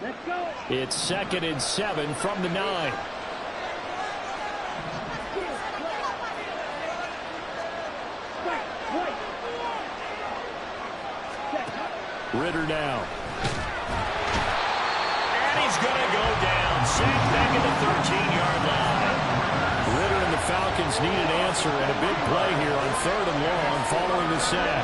It's 2nd and 7 from the 9. Ridder now. And he's going to go down. Sacked back at the 13-yard line. Ridder and the Falcons need an answer and a big play here on 3rd and long following the sack.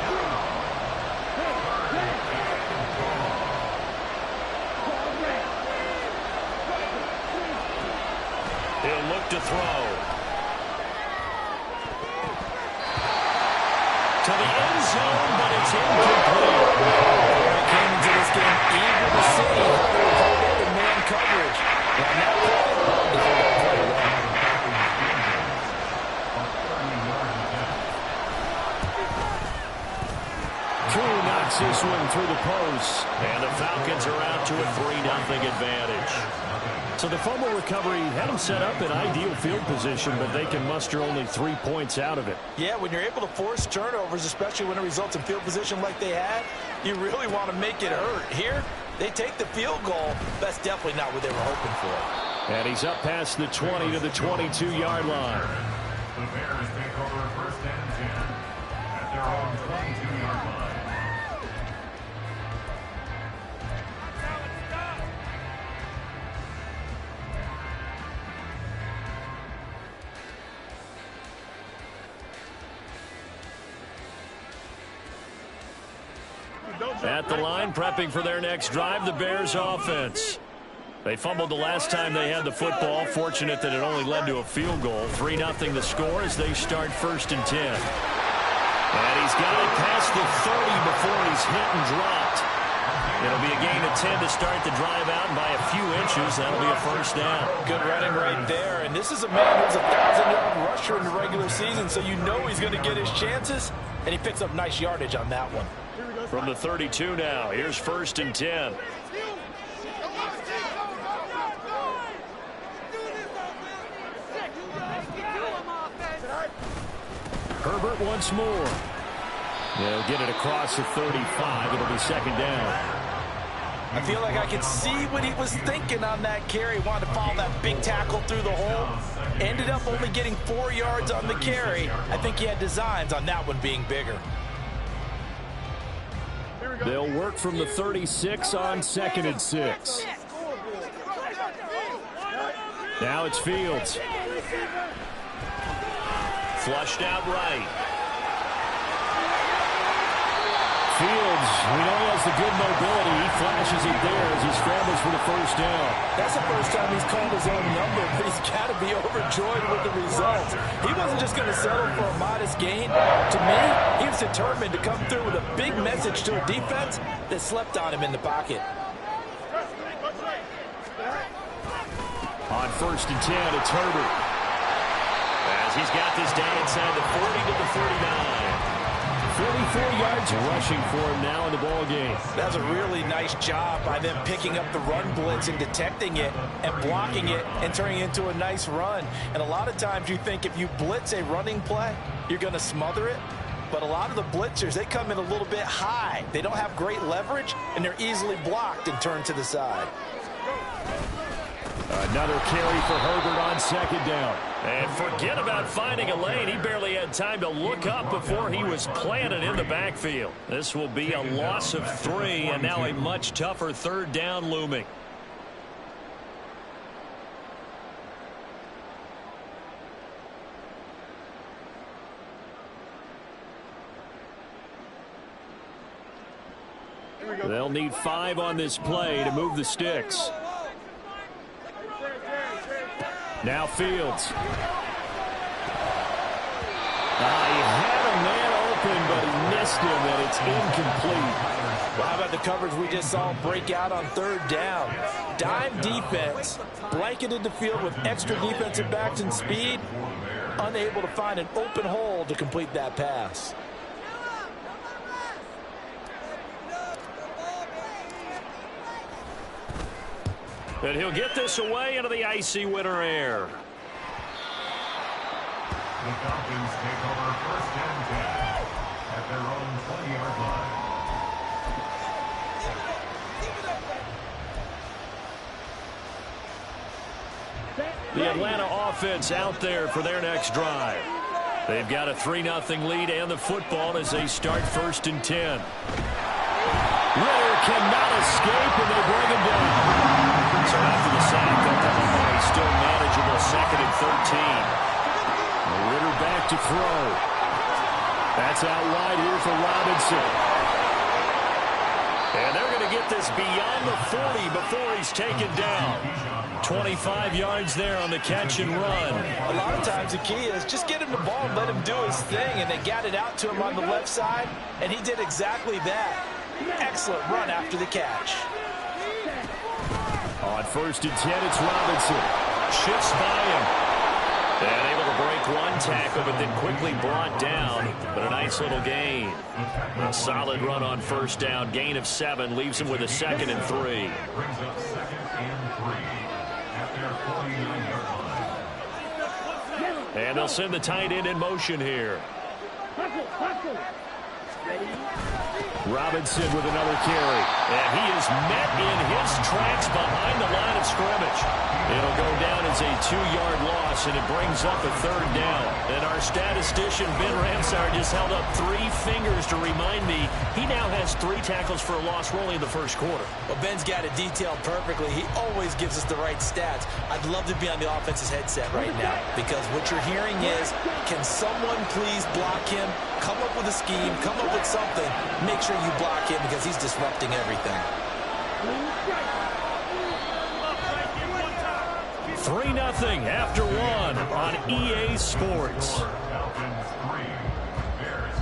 He'll look to throw. To the end zone, but it's incomplete. They came into this game eager to see how they would hold up in man coverage. And that play is what they play well. Koo knocks this one through the post. And the Falcons are out to a 3-0 advantage. So the fumble recovery had them set up in ideal field position, but they can muster only 3 points out of it. Yeah, when you're able to force turnovers, especially when it results in field position like they had, you really want to make it hurt. Here, they take the field goal. That's definitely not what they were hoping for. And he's up past the 20 to the 22-yard line. The Bears take over 1st and 10 at their own 22-yard line. At the line, prepping for their next drive, the Bears offense. They fumbled the last time they had the football. Fortunate that it only led to a field goal. 3-0 the score as they start 1st and 10. And he's got it past the 30 before he's hit and dropped. It'll be a gain of 10 to start the drive out, and by a few inches, that'll be a 1st down. Good running right there. And this is a man who's a 1,000-yard rusher in the regular season, so you know he's going to get his chances, and he picks up nice yardage on that one. From the 32 now, here's 1st and 10. Herbert once more. They'll get it across the 35. It'll be 2nd down. I feel like I can see what he was thinking on that carry. Wanted to follow that big tackle through the hole. Ended up only getting 4 yards on the carry. I think he had designs on that one being bigger. They'll work from the 36 on 2nd and 6. Now it's Fields. Flushed out right. Fields, we know he has the good mobility. He flashes it there as he scrambles for the 1st down. That's the first time he's called his own number, but he's got to be overjoyed with the result. He wasn't just going to settle for a modest gain. To me, he was determined to come through with a big message to a defense that slept on him in the pocket. On 1st and 10, it's Herbert. As he's got this down inside the 40 to the 39. 44 yards rushing for him now in the ball game. That's a really nice job by them picking up the run blitz and detecting it and blocking it and turning it into a nice run. And a lot of times you think if you blitz a running play, you're going to smother it. But a lot of the blitzers, they come in a little bit high. They don't have great leverage, and they're easily blocked and turned to the side. Another carry for Herbert on 2nd down. And forget about finding a lane. He barely had time to look up before he was planted in the backfield. This will be a loss of 3, and now a much tougher 3rd down looming. They'll need 5 on this play to move the sticks. Now Fields. He had a man open, but he missed him, and it's incomplete. Well, how about the coverage we just saw break out on 3rd down? Dime defense, blanketed the field with extra defensive backs and speed, unable to find an open hole to complete that pass. And he'll get this away into the icy winter air. The Falcons take over 1st and 10 at their own 20-yard line. The Atlanta offense out there for their next drive. They've got a 3-0 lead and the football as they start 1st and 10. Ridder cannot escape, and they bring him down. So after the sack, they'll come up on a still manageable 2nd and 13. Ridder back to throw. That's out wide here for Robinson. And they're going to get this beyond the 40 before he's taken down. 25 yards there on the catch and run. A lot of times the key is just get him the ball and let him do his thing, and they got it out to him on the left side, and he did exactly that. Excellent run after the catch. On 1st and 10, it's Robinson. Shifts by him. And able to break one tackle, but then quickly brought down. But a nice little gain. A solid run on 1st down. Gain of 7 leaves him with a 2nd and 3. Brings up 2nd and 3 at their 49-yard line. And they'll send the tight end in motion here. Robinson with another carry. And he is met in his tracks behind the line of scrimmage. It'll go down as a 2-yard loss, and it brings up a 3rd down. And our statistician, Ben Ramsar, just held up 3 fingers to remind me he now has 3 tackles for a loss. We're only in the 1st quarter. Well, Ben's got it detailed perfectly. He always gives us the right stats. I'd love to be on the offense's headset right now, because what you're hearing is, can someone please block him? Come up with a scheme, come up with something. Make sure you block him because he's disrupting everything. 3-0 after 1 on EA Sports. Falcons 3, Bears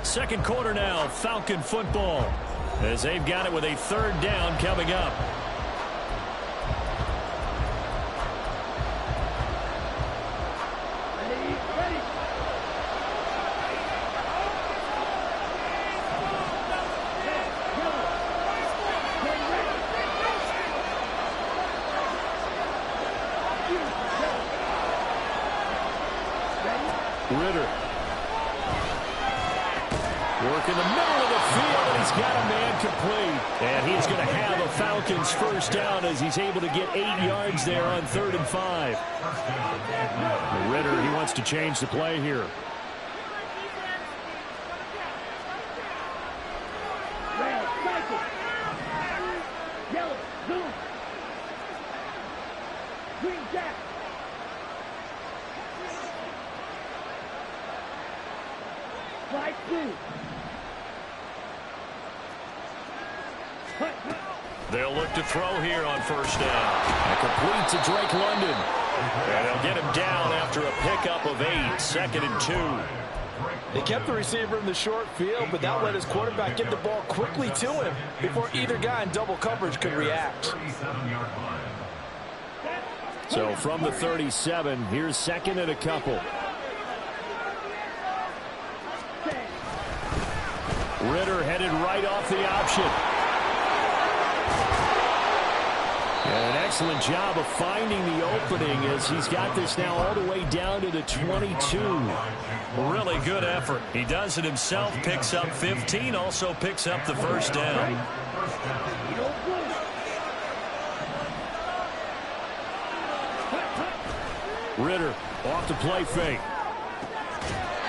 0. 2nd quarter now, Falcon football, as they've got it with a 3rd down coming up. Ridder. Work in the middle of the field, and he's got a man complete. And he's going to have a Falcons 1st down as he's able to get 8 yards there on 3rd and 5. Ridder, he wants to change the play here. They'll look to throw here on 1st down. And complete to Drake London. And they'll get him down after a pickup of 8. 2nd and 2. They kept the receiver in the short field, but that let his quarterback get the ball quickly to him before either guy in double coverage could react. So from the 37, here's 2nd and a couple. Ridder headed right off the option. And an excellent job of finding the opening as he's got this now all the way down to the 22. Really good effort. He does it himself, picks up 15, also picks up the 1st down. Ridder off the play fake.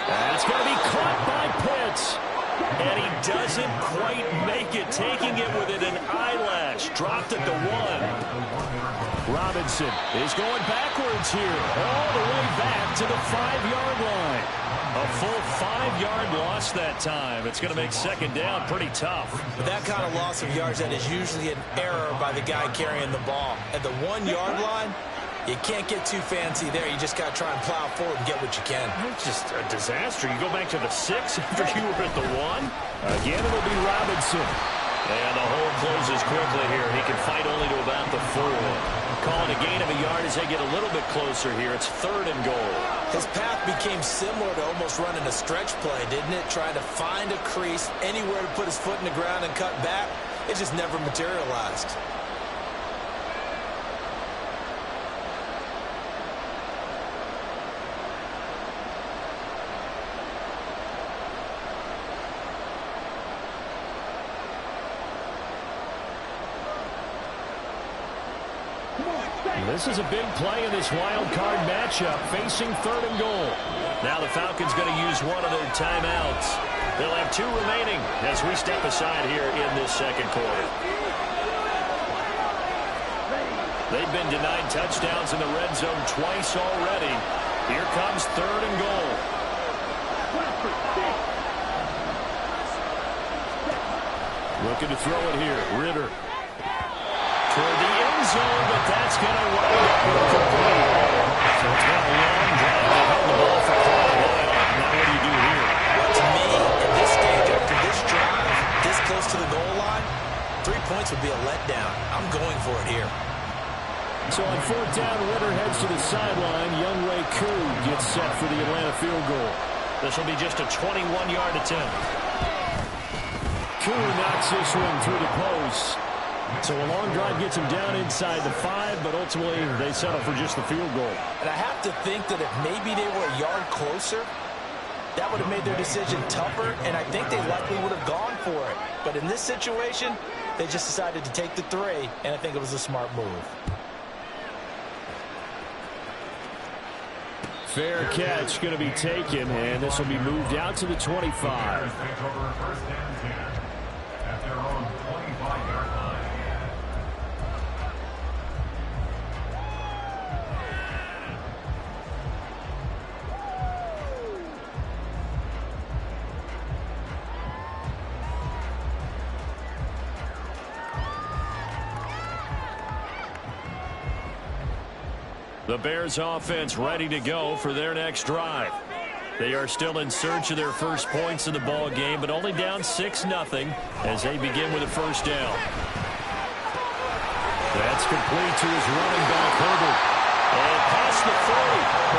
That's going to be caught by Pitts. And he doesn't quite make it, taking it within an eyelash. Dropped at the 1. Robinson is going backwards here, all the way back to the 5-yard line. A full 5-yard loss that time. It's going to make 2nd down pretty tough. But that kind of loss of yards, that is usually an error by the guy carrying the ball. At the 1-yard line, you can't get too fancy there. You just got to try and plow forward and get what you can. It's just a disaster. You go back to the 6 after you were at the 1. Again, it'll be Robinson. And the hole closes quickly here. He can fight only to about the 4. Calling a gain of a yard as they get a little bit closer here. It's 3rd and goal. His path became similar to almost running a stretch play, didn't it? Trying to find a crease, anywhere to put his foot in the ground and cut back. It just never materialized. Come on, This is a big play in this wild card matchup, facing 3rd and goal. Now the Falcons going to use one of their timeouts. They'll have 2 remaining as we step aside here in this second quarter. They've been denied touchdowns in the red zone twice already. Here comes 3rd and goal. Looking to throw it here. Ritter. Toward the end zone, but that's going to wind up incomplete. So it's been a long drive. They held the ball for quite a while. Now what do you do here? Well, to me, at this stage, after this drive, this close to the goal line, 3 points would be a letdown. I'm going for it here. So on 4th down, Ritter heads to the sideline. Younghoe Koo gets set for the Atlanta field goal. This will be just a 21-yard attempt. Koo knocks this one through the post. So a long drive gets him down inside the 5, but ultimately they settle for just the field goal. And I have to think that if maybe they were a yard closer, that would have made their decision tougher, and I think they likely would have gone for it. But in this situation, they just decided to take the 3, and I think it was a smart move. Fair catch going to be taken, and this will be moved out to the 25. Take over 1st and 10 at their own 25-yard line. The Bears offense ready to go for their next drive. They are still in search of their first points in the ball game, but only down 6-0 as they begin with a 1st down. That's complete to his running back, Herbert. And past the 40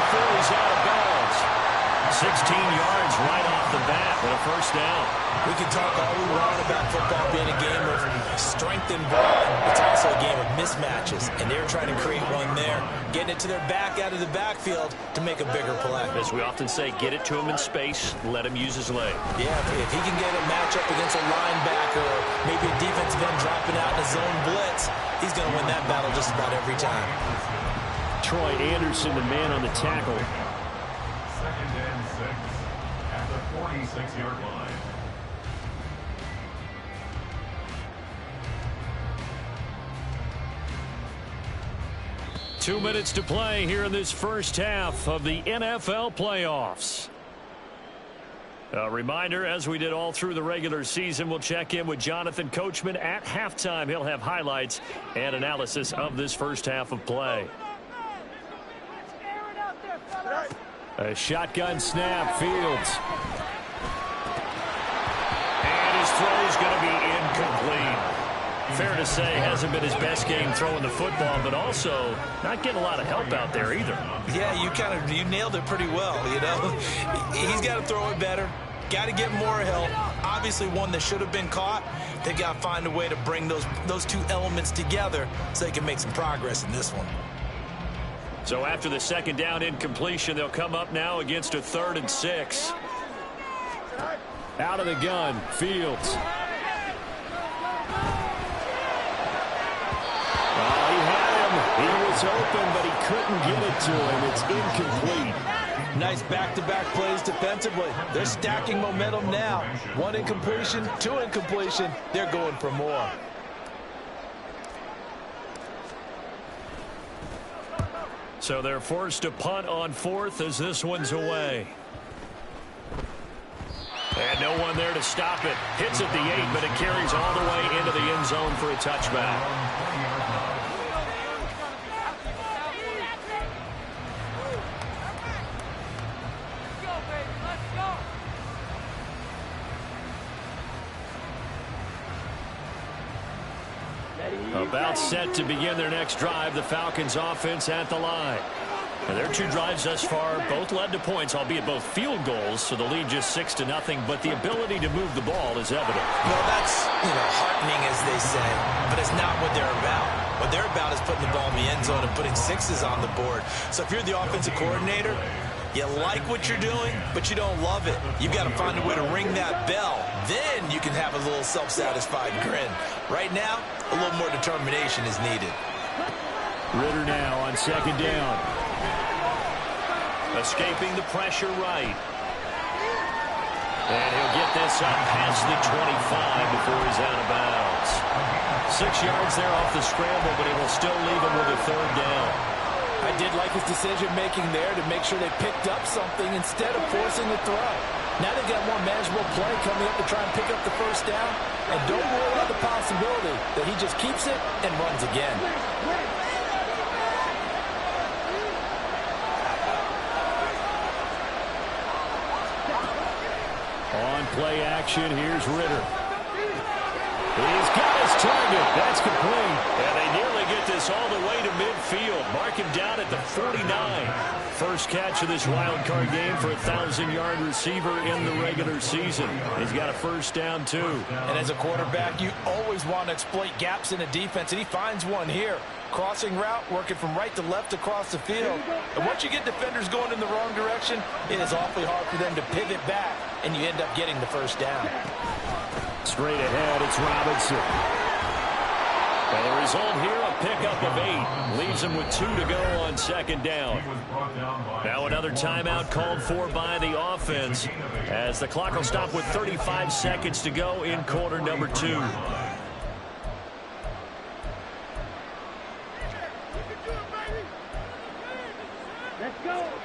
before he's out of bounds. 16 yards right off the bat with a 1st down. We can talk all we want about football being a game of strength and broad. It's also a game of mismatches, and they're trying to create one there, getting it to their back out of the backfield to make a bigger play. As we often say, get it to him in space, let him use his leg. Yeah, if he can get a matchup against a linebacker or maybe a defensive end dropping out in a zone blitz, he's going to win that battle just about every time. Troy Anderson, the man on the tackle. 2nd and 6 at the 46-yard line. 2 minutes to play here in this first half of the NFL playoffs. A reminder, as we did all through the regular season, we'll check in with Jonathan Coachman at halftime. He'll have highlights and analysis of this first half of play. A shotgun snap, Fields. And his throw is going to be incomplete. Fair to say, hasn't been his best game throwing the football, but also not getting a lot of help out there either. Yeah, you nailed it pretty well, you know. He's got to throw it better. Got to get more help. Obviously one that should have been caught. They got to find a way to bring those 2 elements together so they can make some progress in this one. So after the 2nd down incompletion, they'll come up now against a 3rd and 6. Out of the gun, Fields. He had him. He was open, but he couldn't get it to him. It's incomplete. Nice back-to-back plays defensively. They're stacking momentum now. 1 incompletion, 2 incompletion. They're going for more. So they're forced to punt on 4th as this one's away. And no one there to stop it. Hits at the 8, but it carries all the way into the end zone for a touchback. About set to begin their next drive, the Falcons offense at the line. And their 2 drives thus far both led to points, albeit both field goals, so the lead just 6-0, but the ability to move the ball is evident. Well, that's, heartening, as they say, but it's not what they're about. What they're about is putting the ball in the end zone and putting 6s on the board. So if you're the offensive coordinator, you like what you're doing, but you don't love it. You've got to find a way to ring that bell. Then you can have a little self-satisfied grin. Right now, a little more determination is needed. Ritter now on second down. Escaping the pressure right. And he'll get this up past the 25 before he's out of bounds. 6 yards there off the scramble, but it will still leave him with a third down. I did like his decision-making there to make sure they picked up something instead of forcing the throw. Now they've got more manageable play coming up to try and pick up the first down. And don't rule out the possibility that he just keeps it and runs again. On play action, here's Ritter. He's got his target. That's complete. And they nearly get this all the way to midfield. Mark him down at the 49. First catch of this wild card game for a 1,000-yard receiver in the regular season. He's got a first down, too. And as a quarterback, you always want to exploit gaps in a defense, and he finds one here. Crossing route, working from right to left across the field. And once you get defenders going in the wrong direction, it is awfully hard for them to pivot back, and you end up getting the first down. Straight ahead, it's Robinson. And the result here, a pickup of 8. Leaves him with 2 to go on second down. Now another timeout called for by the offense as the clock will stop with 35 seconds to go in quarter number 2.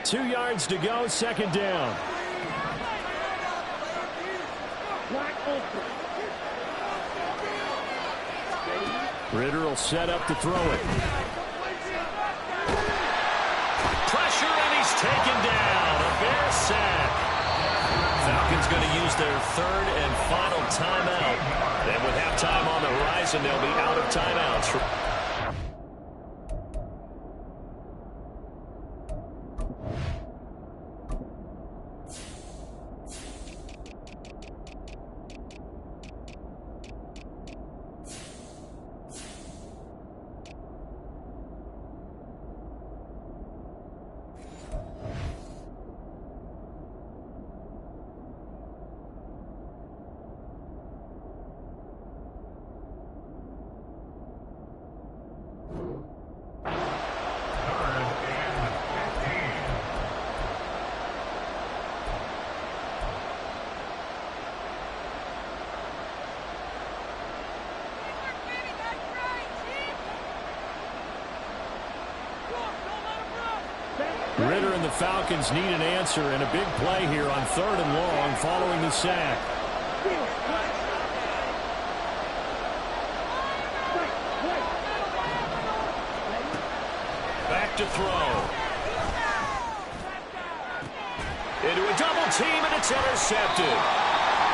2 yards to go, second down. Ritter will set up to throw it. Pressure, and he's taken down. A Bear sack. Falcons going to use their third and final timeout. And with halftime on the horizon, they'll be out of timeouts. Ritter and the Falcons need an answer, and a big play here on third and long following the sack. Back to throw. Into a double team, and it's intercepted.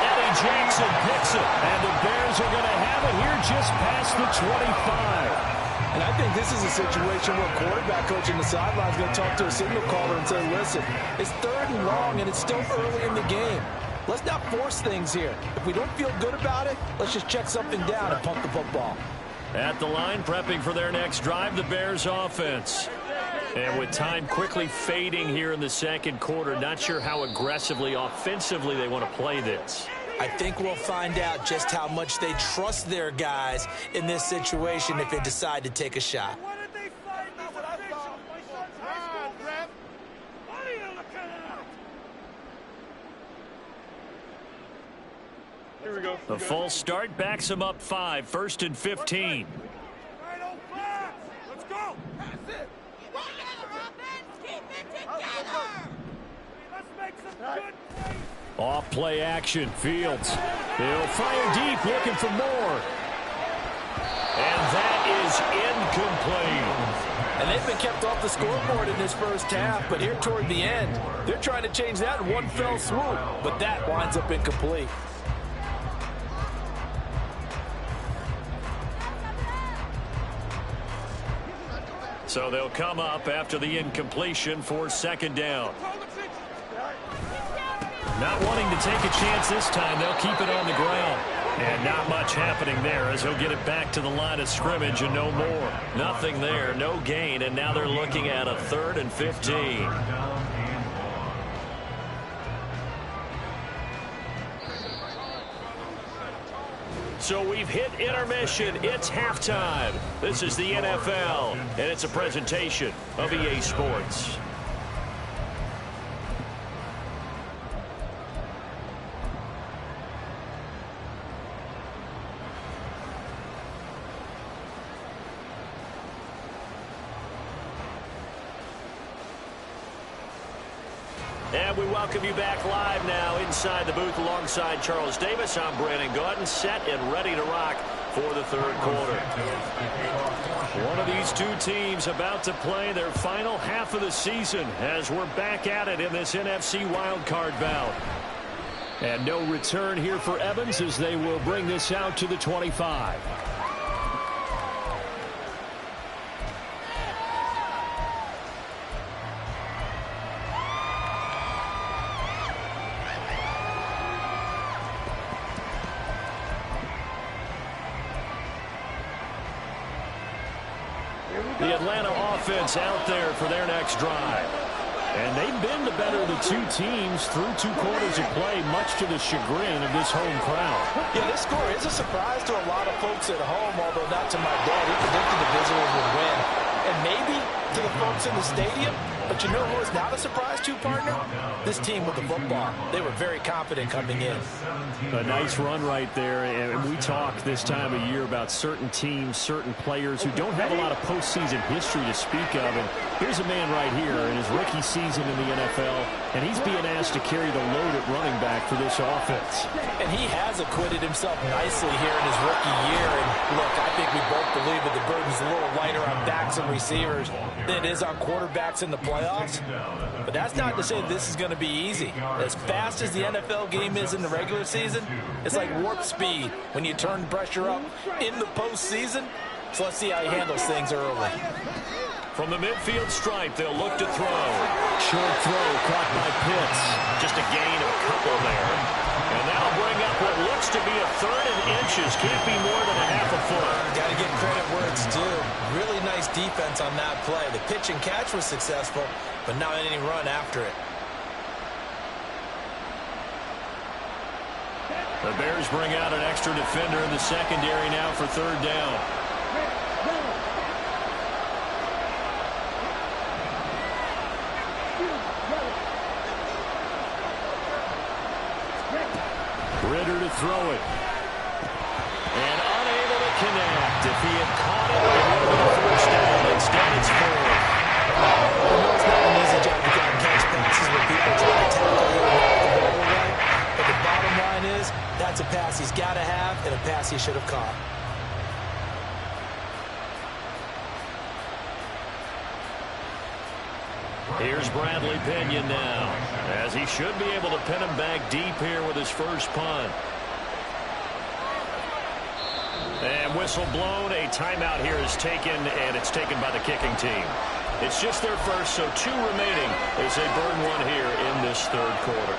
Eddie Jackson picks it, and the Bears are going to have it here just past the 25. And I think this is a situation where quarterback coach in the sideline is going to talk to a signal caller and say, listen, it's third and long, and it's still early in the game. Let's not force things here. If we don't feel good about it, let's just check something down and punt the football. At the line, prepping for their next drive, the Bears offense. And with time quickly fading here in the second quarter, not sure how aggressively, offensively they want to play this. I think we'll find out just how much they trust their guys in this situation if they decide to take a shot. Here we go. The false start backs them up 5, first and 15. Let's go. That's it. Keep it together. Let's make some good plays. Off play action, Fields. He'll fire deep, looking for more. And that is incomplete. And they've been kept off the scoreboard in this first half, but here toward the end, they're trying to change that in one fell swoop, but that winds up incomplete. So they'll come up after the incompletion for second down. Not wanting to take a chance this time, they'll keep it on the ground. And not much happening there as he'll get it back to the line of scrimmage and no more. Nothing there, no gain, and now they're looking at a 3rd and 15. So we've hit intermission. It's halftime. This is the NFL, and it's a presentation of EA Sports. And we welcome you back live now inside the booth alongside Charles Davis. I'm Brandon Gaudin, set and ready to rock for the third quarter. One of these two teams about to play their final half of the season as we're back at it in this NFC wildcard bout. And no return here for Evans as they will bring this out to the 25. The Atlanta offense out there for their next drive. And they've been the better of the two teams through 2 quarters of play, much to the chagrin of this home crowd. Yeah, this score is a surprise to a lot of folks at home, although not to my dad. He predicted the visitors would win. And maybe to the folks in the stadium. But you know who is not a surprise to, partner? This team with the football. They were very confident coming in. A nice run right there. And we talk this time of year about certain teams, certain players who don't have a lot of postseason history to speak of. And here's a man right here in his rookie season in the NFL, and he's being asked to carry the load at running back for this offense. And he has acquitted himself nicely here in his rookie year. And look, I think we both believe that the burden's a little lighter on backs and receivers than it is on quarterbacks in the playoffs. But that's not to say this is going to be easy. As fast as the NFL game is in the regular season, it's like warp speed when you turn pressure up in the postseason. So let's see how he handles things early. From the midfield stripe, they'll look to throw. Short throw caught by Pitts. Just a gain of a couple there. And that'll bring up what looks to be a third and inches. Can't be more than a half a foot. Got to give credit where it's due. Really nice defense on that play. The pitch and catch was successful, but not any run after it. The Bears bring out an extra defender in the secondary now for third down. Ritter to throw it. And unable to connect. If he had caught it, it would have been a first down. Instead, it's fourth. It's not an easy job to get and catch passes when people try to tackle you and knock the ball away. But the bottom line is, that's a pass he's got to have and a pass he should have caught. Here's Bradley Pinion now, as he should be able to pin him back deep here with his first punt. And whistle blown. A timeout here is taken, and it's taken by the kicking team. It's just their first, so 2 remaining as they burn one here in this third quarter.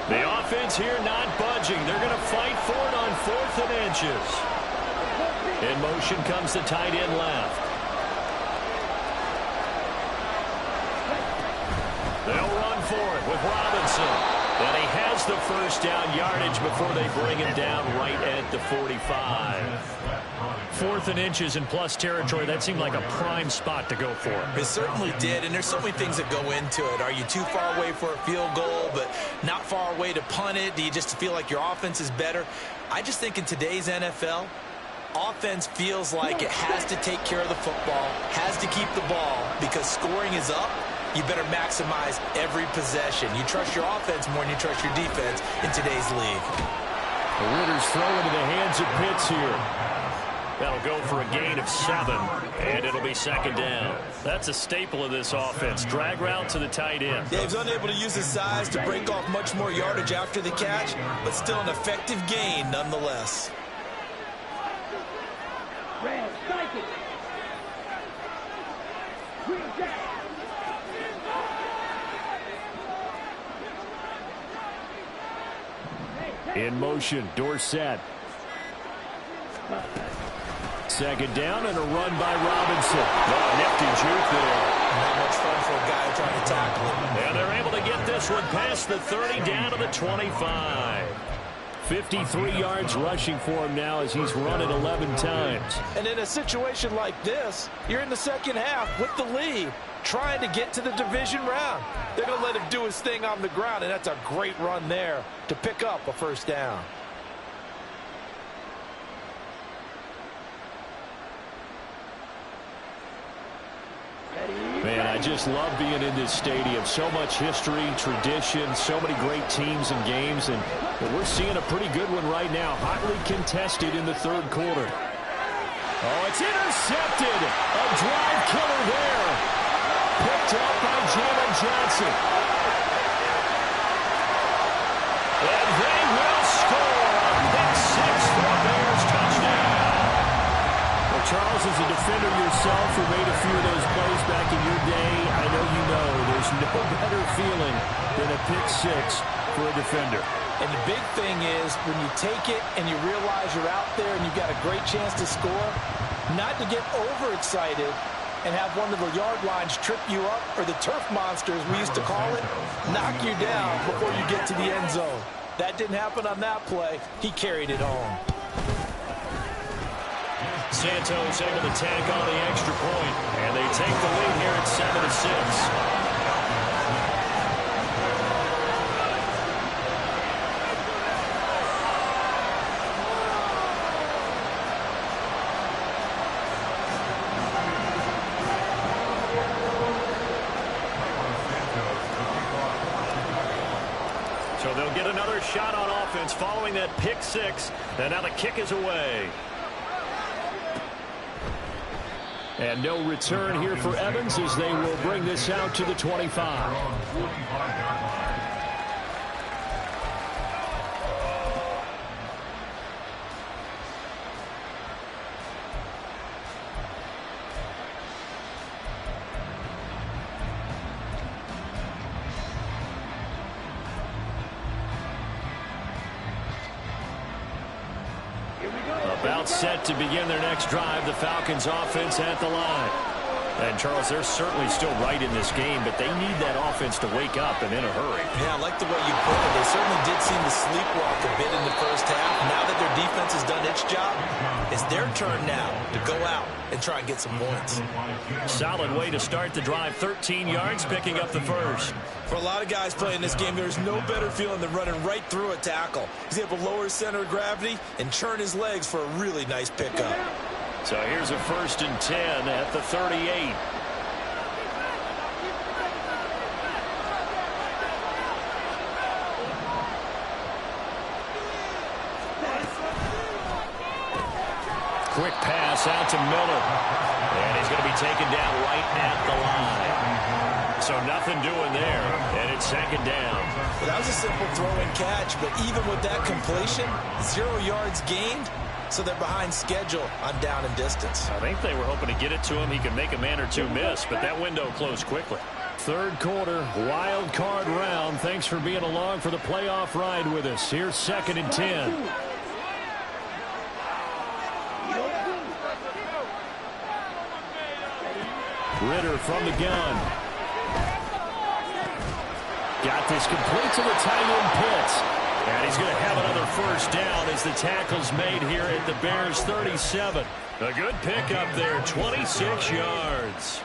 The offense here not budging. They're going to fight for it on 4th and inches. In motion comes the tight end left. They'll run for it with Robinson. And he has the first down yardage before they bring him down right at the 45. 4th and inches in plus territory. That seemed like a prime spot to go for. It certainly did, and there's so many things that go into it. Are you too far away for a field goal, but not far away to punt it? Do you just feel like your offense is better? I just think in today's NFL, offense feels like it has to take care of the football, has to keep the ball, because scoring is up. You better maximize every possession. You trust your offense more than you trust your defense in today's league. The Raiders throw into the hands of Pitts here. That'll go for a gain of 7, and it'll be second down. That's a staple of this offense. Drag route to the tight end. Yeah, he's unable to use his size to break off much more yardage after the catch, but still an effective gain nonetheless. In motion, Dorsett. second down and a run by Robinson. Oh, nifty juke there. Not much fun for a guy trying to tackle him. And they're able to get this one past the 30 down to the 25. 53 yards rushing for him now as he's run it 11 times. And in a situation like this, you're in the second half with the lead, trying to get to the division round. They're going to let him do his thing on the ground, and that's a great run there to pick up a first down. Man, I just love being in this stadium. So much history, tradition, so many great teams and games, and we're seeing a pretty good one right now. Hotly contested in the third quarter. Oh, it's intercepted. A drive killer there. Picked up by Jalen Johnson. And they will score. Pick six for a Bears touchdown. Well, Charles, as a defender yourself who made a few of those plays back in your day, I know you know there's no better feeling than a pick six for a defender. And the big thing is when you take it and you realize you're out there and you've got a great chance to score, not to get overexcited and have one of the yard lines trip you up, or the turf monsters we used to call it, knock you down before you get to the end zone. That didn't happen on that play. He carried it home. Santos able to tack on the extra point, and they take the lead here at 7-6. So they'll get another shot on offense following that pick six, and now the kick is away. And no return here for Evans as they will bring this out to the 25. About set to begin their next drive, the Falcons offense at the line. And, Charles, they're certainly still right in this game, but they need that offense to wake up and in a hurry. Yeah, I like the way you put it. They certainly did seem to sleepwalk a bit in the first half. Now that their defense has done its job, it's their turn now to go out and try and get some points. Solid way to start the drive. 13 yards, picking up the first. For a lot of guys playing this game, there's no better feeling than running right through a tackle. He's able to lower his center of gravity and churn his legs for a really nice pickup. So here's a 1st and 10 at the 38. Quick pass out to Miller. And he's going to be taken down right at the line. So nothing doing there. And it's 2nd down. Well, that was a simple throw and catch, but even with that completion, 0 yards gained. So they're behind schedule on down and distance. I think they were hoping to get it to him. He could make a man or two miss, but that window closed quickly. Third quarter, wild card round. Thanks for being along for the playoff ride with us. Here's 2nd and 10. Ritter from the gun. Got this complete to the tight end Pitts. And he's going to have another first down as the tackle's made here at the Bears 37. A good pickup there, 26 yards.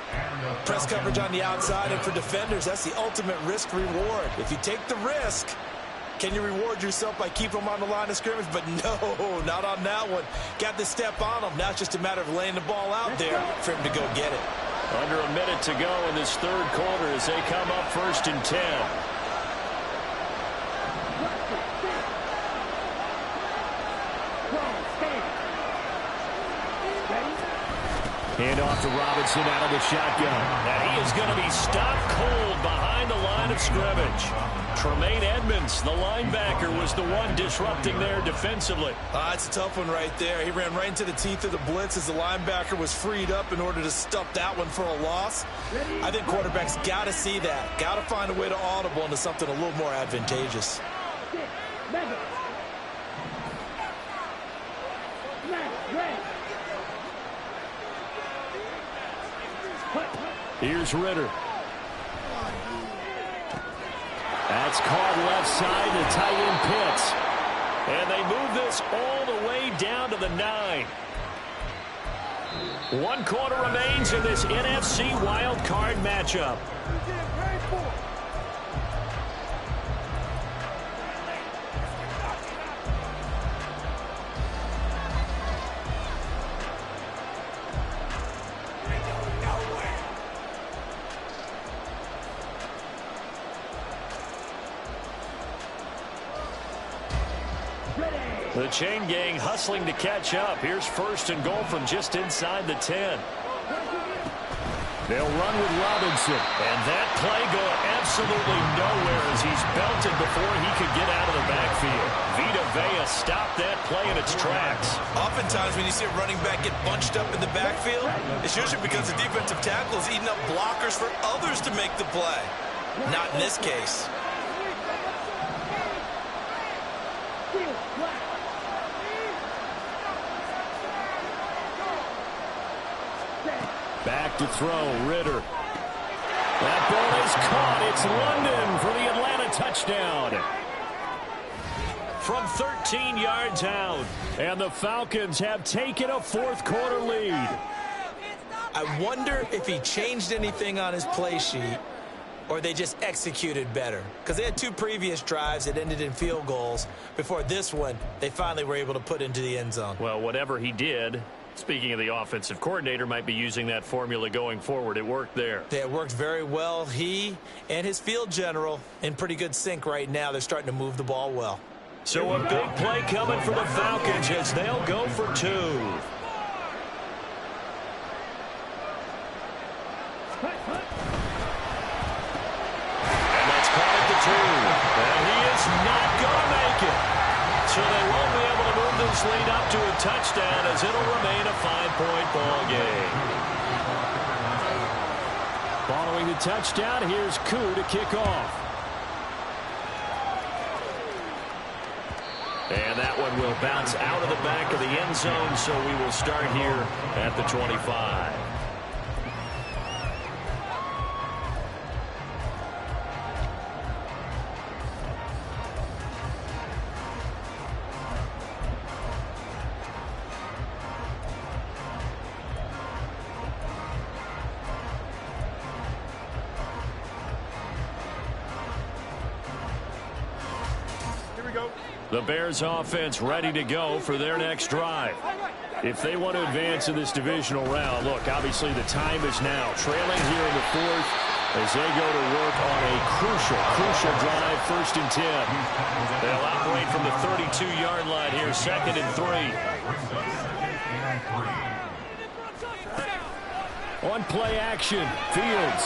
Press coverage on the outside, and for defenders, that's the ultimate risk reward. If you take the risk, can you reward yourself by keeping them on the line of scrimmage? But no, not on that one. Got the step on them. Now it's just a matter of laying the ball out there for him to go get it. Under a minute to go in this third quarter as they come up 1st and 10. Hand off to Robinson out of the shotgun. And he is going to be stopped cold behind the line of scrimmage. Tremaine Edmonds, the linebacker, was the one disrupting there defensively. It's a tough one right there. He ran right into the teeth of the blitz as the linebacker was freed up in order to stuff that one for a loss. I think quarterbacks got to see that. Got to find a way to audible into something a little more advantageous. Here's Ritter. That's caught left side to tight end Pitts. And they move this all the way down to the 9. 1 quarter remains in this NFC wild card matchup. The chain gang hustling to catch up. Here's 1st and goal from just inside the 10. They'll run with Robinson. And that play going absolutely nowhere as he's belted before he could get out of the backfield. Vita Vea stopped that play in its tracks. Oftentimes when you see a running back get bunched up in the backfield, it's usually because the defensive tackle is eating up blockers for others to make the play. Not in this case. Back to throw, Ritter. That ball is caught. It's London for the Atlanta touchdown. From 13 yards out. And the Falcons have taken a 4th quarter lead. I wonder if he changed anything on his play sheet or they just executed better. Because they had 2 previous drives that ended in field goals. Before this one, they finally were able to put into the end zone. Well, whatever he did, speaking of the offensive coordinator, might be using that formula going forward. It worked there. It worked very well. He and his field general in pretty good sync right now. They're starting to move the ball well. So a big play coming for the Falcons as they'll go for 2. And that's caught at the 2. And he is not going to make it. So they won't be able to move this lead up to a touchdown as it'll remain a 5-point ball game. Following the touchdown, here's Koo to kick off. And that one will bounce out of the back of the end zone, so we will start here at the 25. The Bears offense ready to go for their next drive. If they want to advance in this divisional round, look, obviously the time is now. Trailing here in the 4th as they go to work on a crucial drive, 1st and 10. They'll operate from the 32-yard line here, 2nd and 3. On play action, Fields.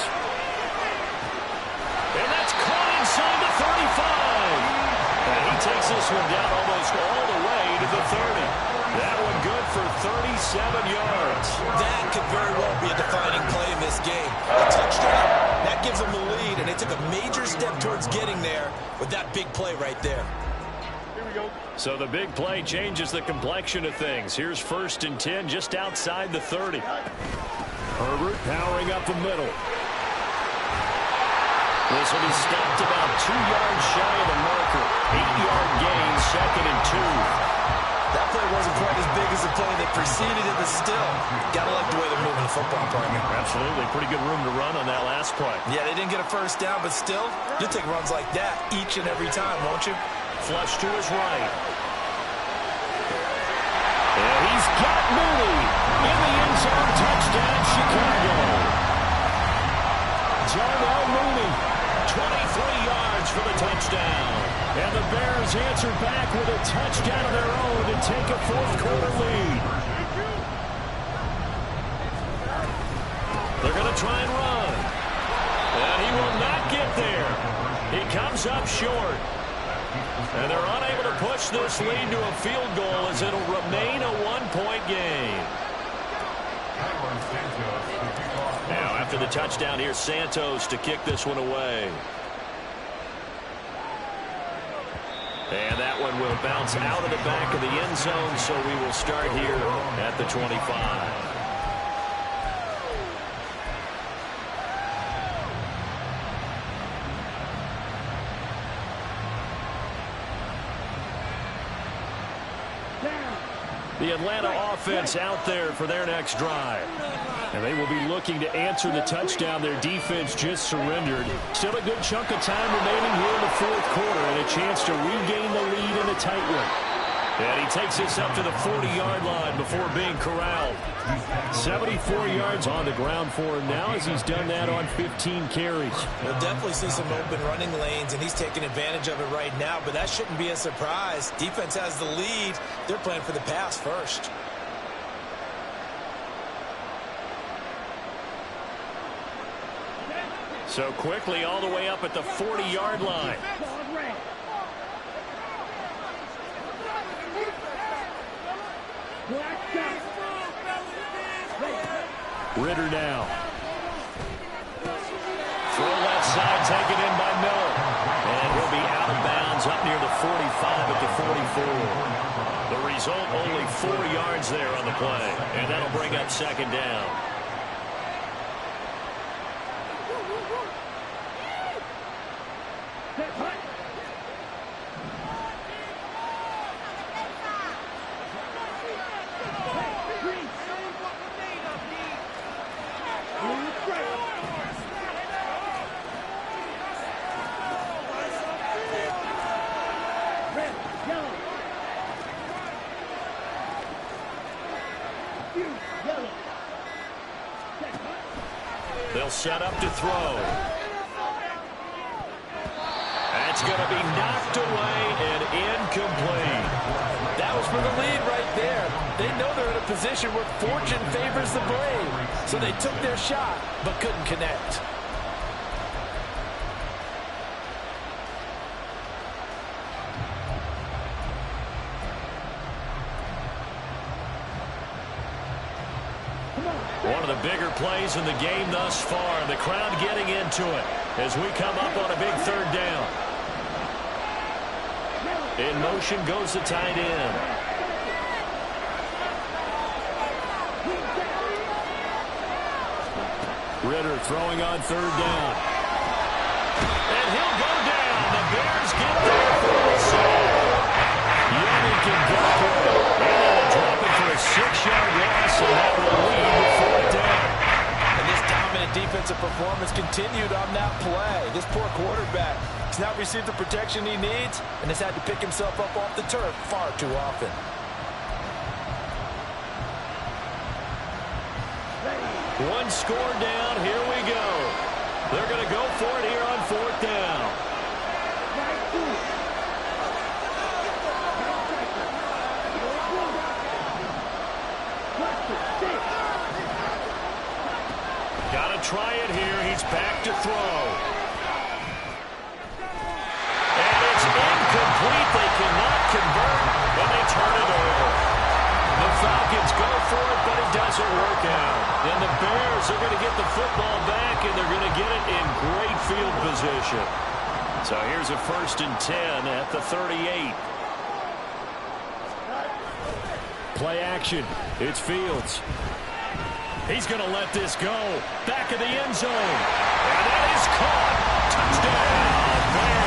And that's caught inside the 35. And he takes this one down almost all the way to the 30. That one good for 37 yards. That could very well be a defining play in this game. A touchdown, that gives them the lead, and they took a major step towards getting there with that big play right there. Here we go. So the big play changes the complexion of things. Here's 1st and 10 just outside the 30. Herbert powering up the middle. This will be stopped about 2 yards shy of the marker. 8-yard gain, 2nd and 2. That play wasn't quite as big as the play that preceded it, but still, gotta like the way they're moving the football, partner. Absolutely. Pretty good room to run on that last play. Yeah, they didn't get a 1st down, but still, you'll take runs like that each and every time, won't you? Flush to his right. And he's got Mooney in the end zone. Touchdown, Chicago. Darnell Mooney, 23 yards for the touchdown. And the Bears answer back with a touchdown of their own to take a 4th quarter lead. They're going to try and run. And he will not get there. He comes up short. And they're unable to push this lead to a field goal as it'll remain a 1-point game. Now, after the touchdown, here's Santos to kick this one away. And that one will bounce out of the back of the end zone, so we will start here at the 25. The Atlanta offense out there for their next drive. And they will be looking to answer the touchdown their defense just surrendered. Still a good chunk of time remaining here in the fourth quarter and a chance to regain the lead in a tight one. And he takes this up to the 40-yard line before being corralled. 74 yards on the ground for him now as he's done that on 15 carries. We'll definitely see some open running lanes, and he's taking advantage of it right now, but that shouldn't be a surprise. Defense has the lead. They're playing for the pass first. So quickly all the way up at the 40-yard line. Ritter now. Throw left side, taken in by Miller. And he'll be out of bounds up near the 45 at the 44. The result, only 4 yards there on the play. And that'll bring up second down. They'll set up to throw. That's going to be knocked away and incomplete. That was for the lead right there. They know they're in a position where fortune favors the brave. So they took their shot, but couldn't connect. One of the bigger plays in the game thus far, and the crowd getting into it as we come up on a big third down. In motion goes the tight end. Ritter throwing on third down. And he'll go down. The Bears get there for the save. Yannick Ngakoue. And they'll drop it for a 6-yard loss, and that will lead to fourth down. And this dominant defensive performance continued on that play. This poor quarterback has not received the protection he needs and has had to pick himself up off the turf far too often. One score down. Here we go. They're going to go for it here on fourth down. Got to try it here. He's back to throw. And it's incomplete. They cannot convert, and they turn it over. The Falcons go for it, but it doesn't work out. And the Bears are going to get the football back, and they're going to get it in great field position. So here's a 1st and 10 at the 38. Play action. It's Fields. He's going to let this go. Back of the end zone. And that is caught. Touchdown, Bears.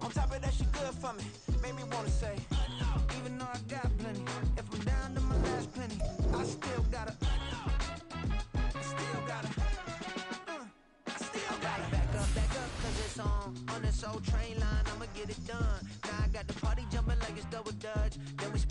On top of that, she good for me. Made me wanna say, even though I got plenty, if I'm down to my last penny, I still gotta back up, cause it's on this old train line, I'ma get it done. Now I got the party jumping like it's double dutch.